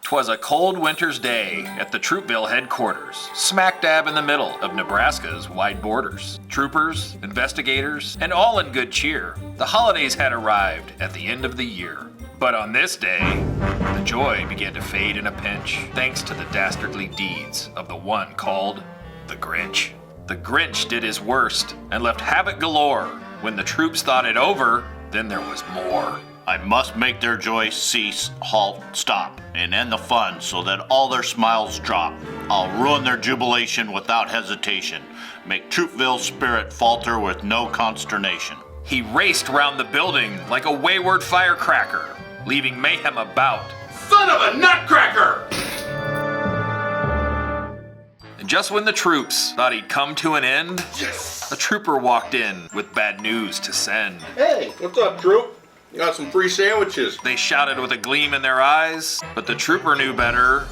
'Twas a cold winter's day at the Troopville headquarters, smack dab in the middle of Nebraska's wide borders. Troopers, investigators, and all in good cheer. The holidays had arrived at the end of the year. But on this day, the joy began to fade in a pinch, thanks to the dastardly deeds of the one called the Grinch. The Grinch did his worst and left havoc galore. When the troops thought it over, then there was more. I must make their joy cease, halt, stop, and end the fun so that all their smiles drop. I'll ruin their jubilation without hesitation, make Troopville's spirit falter with no consternation. He raced round the building like a wayward firecracker, leaving mayhem about. Son of a nutcracker! And just when the troops thought he'd come to an end, Yes! a trooper walked in with bad news to send. Hey, what's up, troop? You got some free sandwiches. They shouted with a gleam in their eyes, but the trooper knew better.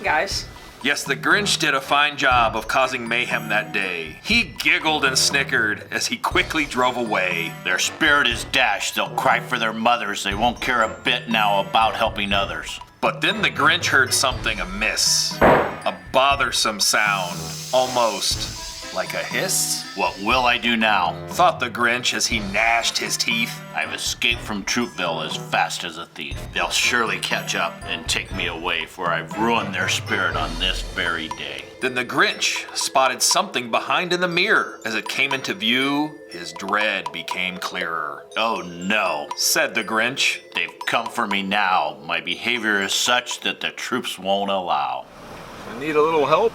Guys. Yes, the Grinch did a fine job of causing mayhem that day. He giggled and snickered as he quickly drove away. Their spirit is dashed, they'll cry for their mothers, they won't care a bit now about helping others. But then the Grinch heard something amiss. A bothersome sound, almost like a hiss. What will I do now? Thought the Grinch as he gnashed his teeth. I've escaped from Troopville as fast as a thief. They'll surely catch up and take me away, for I've ruined their spirit on this very day. Then the Grinch spotted something behind in the mirror. As it came into view, his dread became clearer. Oh no, Said the Grinch. they've come for me now. My behavior is such that the troops won't allow. I need a little help.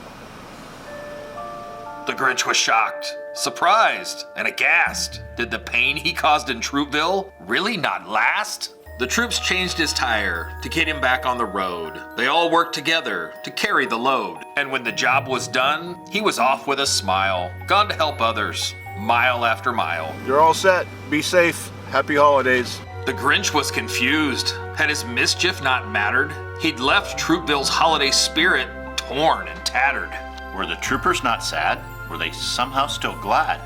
The Grinch was shocked, surprised, and aghast. Did the pain he caused in Troopville really not last? The troops changed his tire to get him back on the road. They all worked together to carry the load. And when the job was done, he was off with a smile, gone to help others, mile after mile. You're all set. Be safe. Happy holidays. The Grinch was confused. Had his mischief not mattered? He'd left Troopville's holiday spirit torn and tattered. Were the troopers not sad? Were they somehow still glad?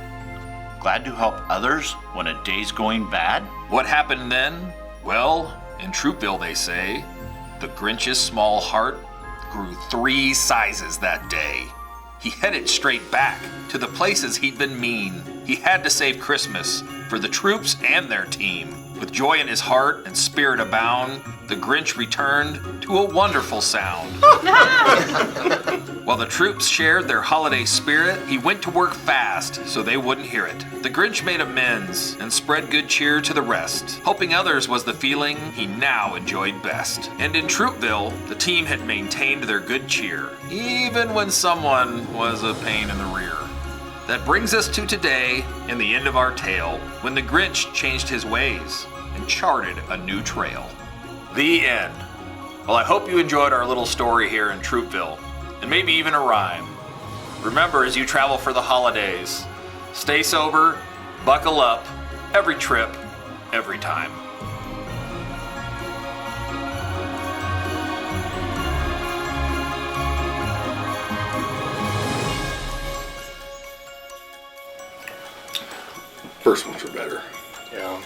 Glad to help others when a day's going bad? What happened then? Well, in Troopville they say, the Grinch's small heart grew 3 sizes that day. He headed straight back to the places he'd been mean. He had to save Christmas for the troops and their team. With joy in his heart and spirit abound, the Grinch returned to a wonderful sound. While the troops shared their holiday spirit, he went to work fast so they wouldn't hear it. The Grinch made amends and spread good cheer to the rest. Helping others was the feeling he now enjoyed best. And in Troopville, the team had maintained their good cheer, even when someone was a pain in the rear. That brings us to today and the end of our tale, when the Grinch changed his ways and charted a new trail. The end. Well, I hope you enjoyed our little story here in Troopville, and maybe even a rhyme. Remember, as you travel for the holidays, stay sober, buckle up, every trip, every time. First ones are better. Yeah.